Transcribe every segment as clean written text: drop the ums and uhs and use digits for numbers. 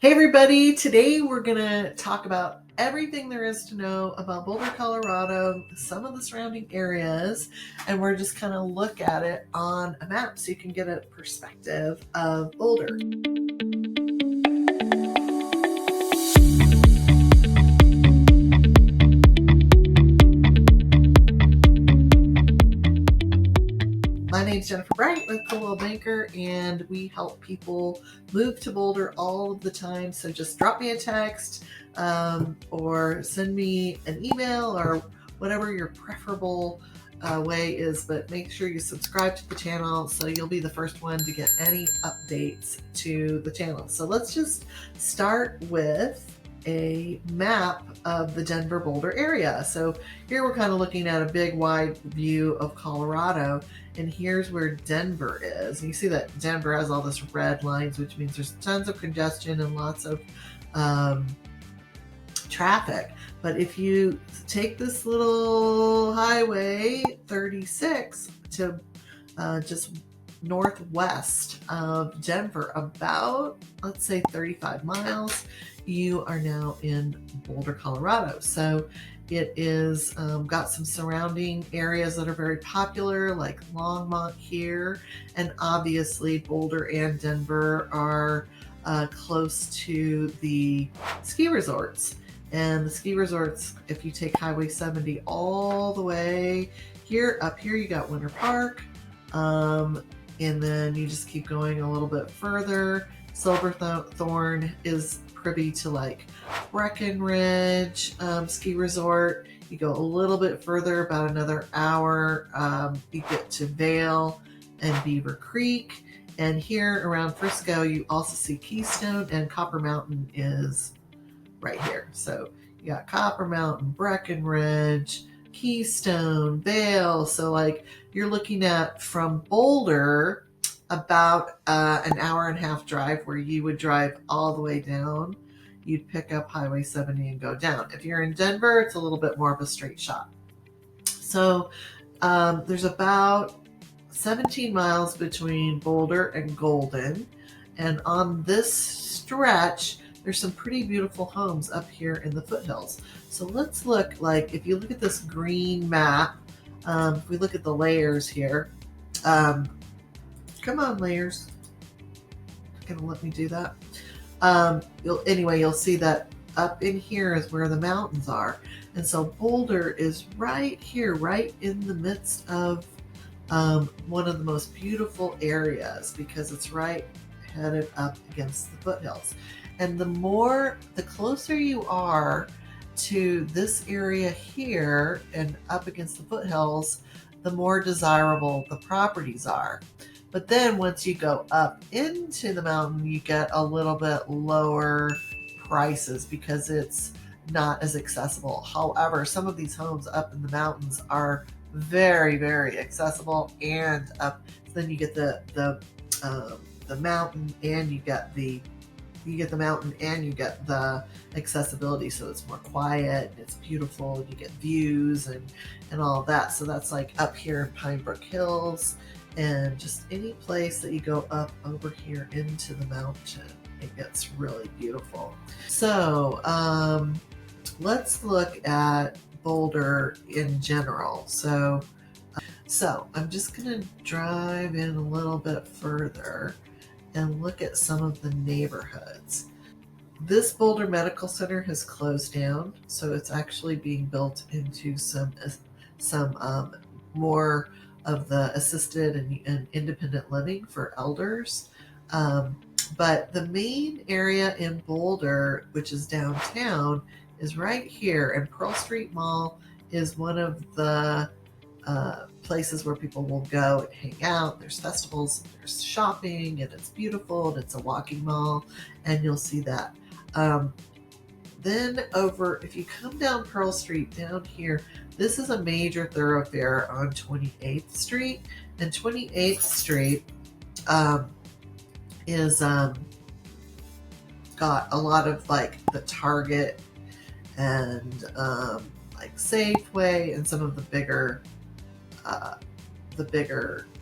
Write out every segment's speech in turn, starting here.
Hey everybody, today we're going to talk about everything there is to know about Boulder, Colorado, some of the surrounding areas, and we're just kind of look at it on a map so you can get a perspective of Boulder. My name's Jennifer Bright with Coldwell Banker, and we help people move to Boulder all of the time. So just drop me a text or send me an email or whatever your preferable way is. But make sure you subscribe to the channel so you'll be the first one to get any updates to the channel. So let's just start with a map of the Denver Boulder area. So here we're kind of looking at a big wide view of Colorado, and here's where Denver is. And you see that Denver has all this red lines, which means there's tons of congestion and lots of traffic. But if you take this little highway 36 to just northwest of Denver, about, let's say 35 miles, you are now in Boulder, Colorado. So it is got some surrounding areas that are very popular, like Longmont here, and obviously Boulder and Denver are close to the ski resorts. And the ski resorts, if you take Highway 70 all the way here, up here you got Winter Park, and then you just keep going a little bit further. Silverthorne is privy to like Breckenridge ski resort. You go a little bit further, about another hour, you get to Vail and Beaver Creek. And here around Frisco, you also see Keystone, and Copper Mountain is right here. So you got Copper Mountain, Breckenridge, Keystone, Vail. So like you're looking at from Boulder about an hour and a half drive, where you would drive all the way down. You'd pick up Highway 70 and go down. If you're in Denver, it's a little bit more of a straight shot. So there's about 17 miles between Boulder and Golden. And on this stretch, there's some pretty beautiful homes up here in the foothills. So let's look, like if you look at this green map, if we look at the layers here, come on layers, gonna let me do that. You'll see that up in here is where the mountains are. And so Boulder is right here, right in the midst of one of the most beautiful areas, because it's right headed up against the foothills. And the closer you are to this area here and up against the foothills, the more desirable the properties are. But then once you go up into the mountain, you get a little bit lower prices because it's not as accessible. However, some of these homes up in the mountains are very, very accessible, and up. So then you get the mountain, and you get the mountain, and you get the accessibility. So it's more quiet, it's beautiful, you get views and all of that. So that's like up here in Pine Brook Hills, and just any place that you go up over here into the mountain, it gets really beautiful. So let's look at Boulder in general. So I'm just going to drive in a little bit further and look at some of the neighborhoods. This Boulder Medical Center has closed down, so it's actually being built into some more of the assisted and independent living for elders. But the main area in Boulder, which is downtown, is right here, and Pearl Street Mall is one of the places where people will go and hang out. There's festivals, there's shopping, and it's beautiful, and it's a walking mall, and you'll see that. Then over, if you come down Pearl Street down here, this is a major thoroughfare on 28th Street, and 28th Street is got a lot of like the Target and like Safeway and some of the bigger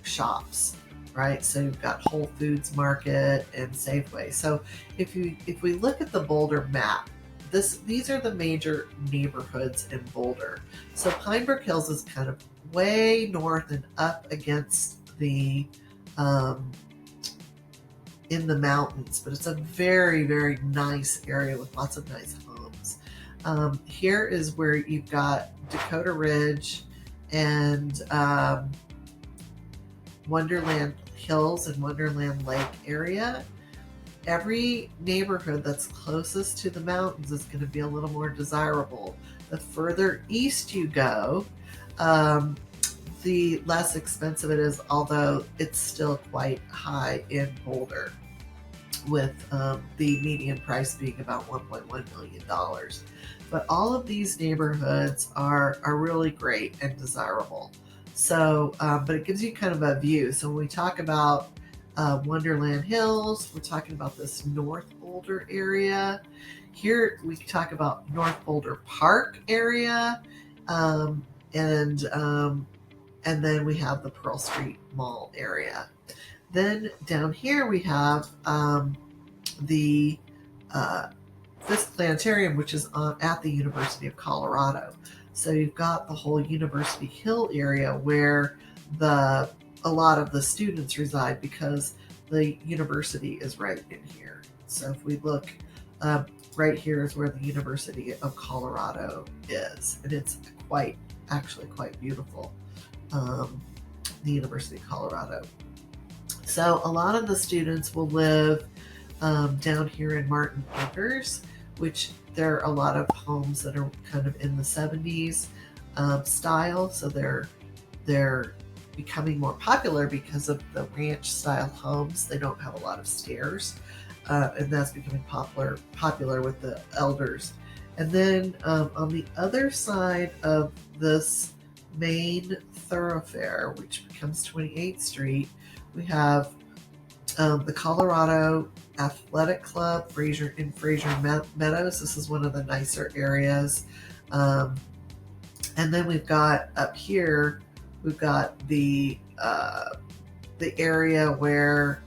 shops. right? So you've got Whole Foods Market and Safeway. So if we look at the Boulder map, these are the major neighborhoods in Boulder. So Pine Brook Hills is kind of way north and up against the in the mountains, but it's a very, very nice area with lots of nice homes. Here is where you've got Dakota Ridge and Wonderland Hills and Wonderland Lake area. Every neighborhood that's closest to the mountains is going to be a little more desirable. The further east you go, the less expensive it is, although it's still quite high in Boulder, with the median price being about $1.1 million. But all of these neighborhoods are really great and desirable. So, but it gives you kind of a view. So when we talk about Wonderland Hills, we're talking about this North Boulder area. Here we talk about North Boulder Park area, and then we have the Pearl Street Mall area. Then down here we have the Fisk Planetarium, which is at the University of Colorado. So you've got the whole University Hill area where a lot of the students reside, because the university is right in here. So if we look, right here is where the University of Colorado is, and it's actually quite beautiful, the University of Colorado. So a lot of the students will live down here in Martin Acres, which there are a lot of homes that are kind of in the 70s style. So they're becoming more popular because of the ranch style homes. They don't have a lot of stairs, and that's becoming popular with the elders. And then on the other side of this main thoroughfare, which becomes 28th Street, we have the Colorado Athletic Club in Fraser Meadows. This is one of the nicer areas. And then we've got up here, we've got the area where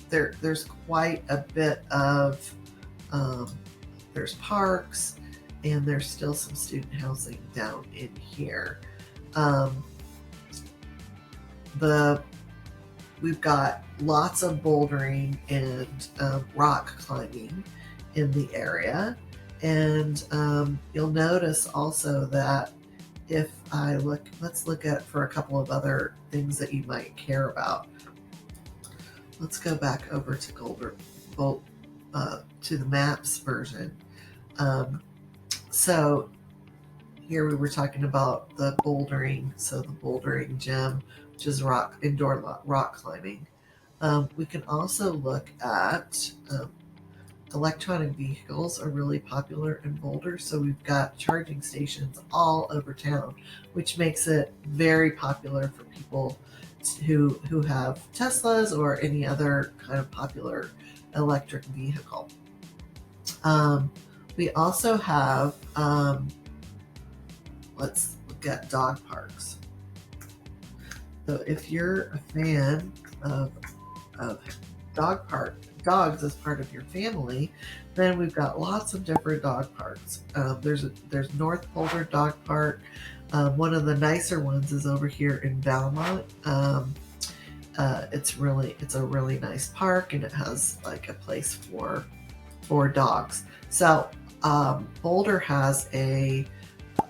there's quite a bit of there's parks, and there's still some student housing down in here. We've got lots of bouldering and rock climbing in the area. And you'll notice also that if let's look at for a couple of other things that you might care about. Let's go back over to to the maps version. So here we were talking about the bouldering. So the bouldering gym, which is indoor rock climbing. We can also look at electronic vehicles are really popular in Boulder. So we've got charging stations all over town, which makes it very popular for people who have Teslas or any other kind of popular electric vehicle. We also have, let's look at dog parks. So if you're a fan of dogs as part of your family, then we've got lots of different dog parks. There's North Boulder Dog Park. One of the nicer ones is over here in Valmont. It's a really nice park, and it has like a place for dogs. So Boulder has a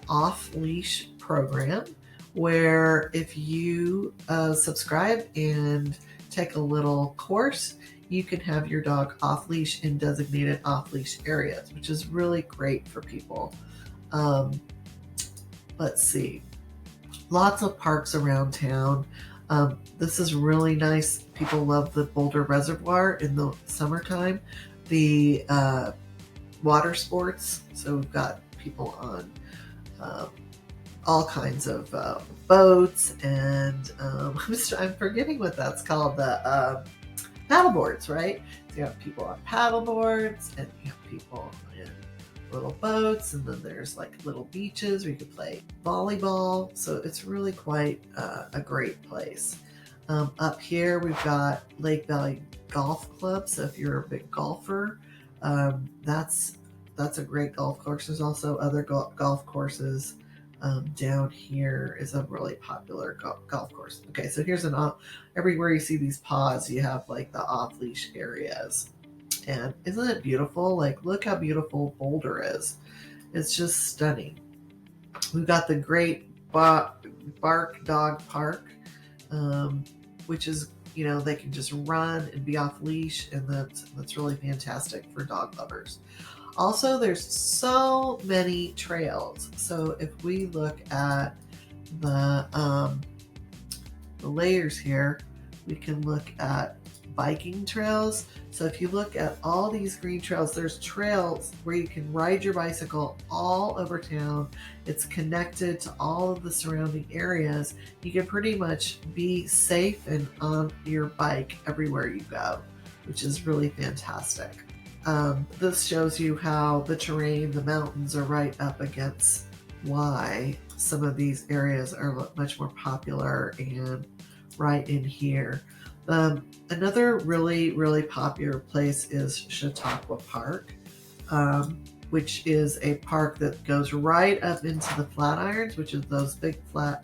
off-leash program where if you subscribe and take a little course, you can have your dog off-leash in designated off-leash areas, which is really great for people. Let's see. Lots of parks around town. This is really nice. People love the Boulder Reservoir in the summertime. The water sports. So we've got people on all kinds of boats, and I'm forgetting what that's called. The paddle boards, right? So you have people on paddle boards, and you have people in little boats, and then there's like little beaches where you can play volleyball. So it's really quite a great place. Up here, we've got Lake Valley Golf Club. So if you're a big golfer, that's a great golf course. There's also other golf courses. Down here is a really popular golf course. Okay, so here's everywhere you see these pods, you have like the off-leash areas. And isn't it beautiful? Like, look how beautiful Boulder is. It's just stunning. We've got the great Bark Dog Park, which is, they can just run and be off leash, and that's really fantastic for dog lovers. Also, there's so many trails. So if we look at the layers here, we can look at biking trails. So if you look at all these green trails, there's trails where you can ride your bicycle all over town. It's connected to all of the surrounding areas. You can pretty much be safe and on your bike everywhere you go, which is really fantastic. This shows you how the terrain, the mountains are right up against why some of these areas are much more popular and right in here. Another really, really popular place is Chautauqua Park, which is a park that goes right up into the Flatirons, which is those big flat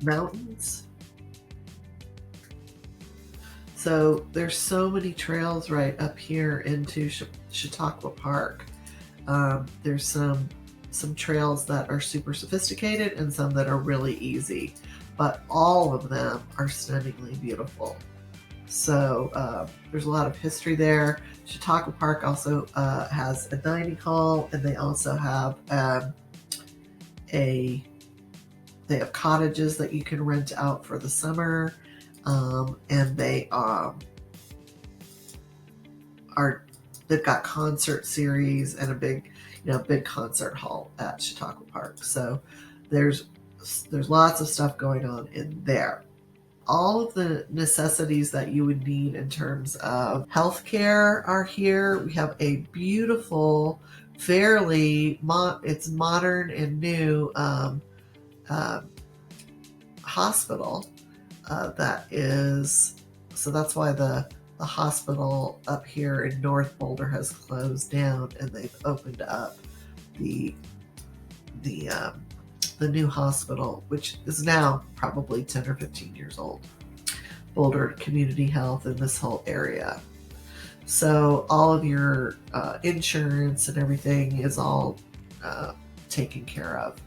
mountains. So there's so many trails right up here into Chautauqua Park. There's some trails that are super sophisticated and some that are really easy, but all of them are stunningly beautiful. So there's a lot of history there. Chautauqua Park also has a dining hall, and they also have they have cottages that you can rent out for the summer. And they've got concert series and a big concert hall at Chautauqua Park. So there's lots of stuff going on in there. All of the necessities that you would need in terms of healthcare are here. We have a beautiful, it's modern and new hospital. So that's why the hospital up here in North Boulder has closed down, and they've opened up the new hospital, which is now probably 10 or 15 years old. Boulder Community Health in this whole area. So all of your insurance and everything is all taken care of.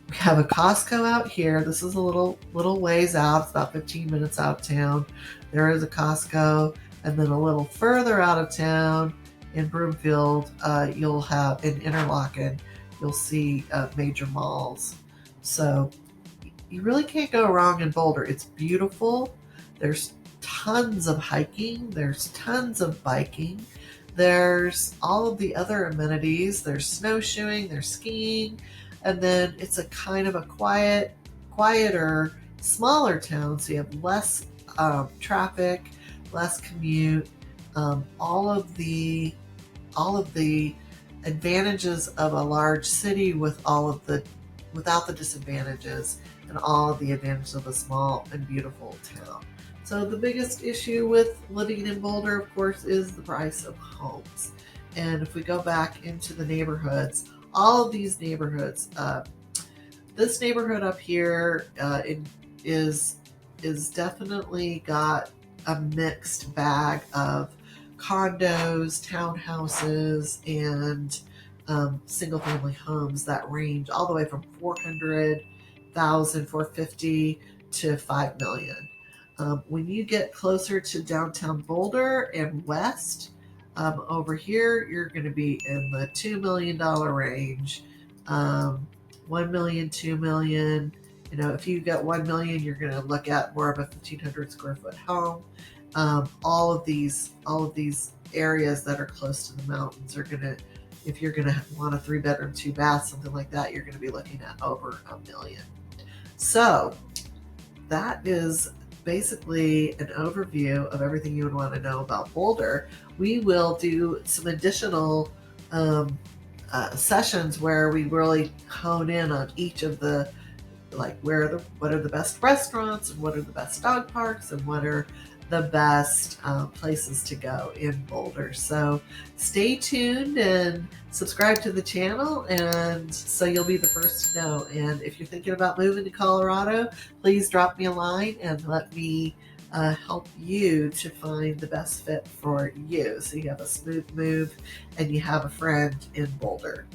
We have a Costco out here. This is a little ways out. It's about 15 minutes out of town. There is a Costco. And then a little further out of town in Broomfield, you'll have in Interlaken, you'll see major malls. So you really can't go wrong in Boulder. It's beautiful. There's tons of hiking. There's tons of biking. There's all of the other amenities. There's snowshoeing. There's skiing. And then it's a kind of a quieter, smaller town, so you have less traffic, less commute. All of the advantages of a large city without the disadvantages, and all of the advantages of a small and beautiful town. So the biggest issue with living in Boulder, of course, is the price of homes. And if we go back into the neighborhoods, all of these neighborhoods, this neighborhood up here is definitely got a mixed bag of condos, townhouses, and single-family homes that range all the way from $400,000 to $5 million. When you get closer to downtown Boulder and west, over here, you're going to be in the $2 million range, 1 million, 2 million. If you get 1 million, you're going to look at more of a 1,500 square foot home. All of these areas that are close to the mountains are going to, if you're going to want a 3-bedroom, 2-bath, something like that, you're going to be looking at over $1 million. So that is basically an overview of everything you would want to know about Boulder. We will do some additional sessions where we really hone in on each of the like what are the best restaurants, and what are the best dog parks, and what are the best places to go in Boulder. So stay tuned and subscribe to the channel, and so you'll be the first to know. And if you're thinking about moving to Colorado, please drop me a line and let me help you to find the best fit for you, so you have a smooth move and you have a friend in Boulder.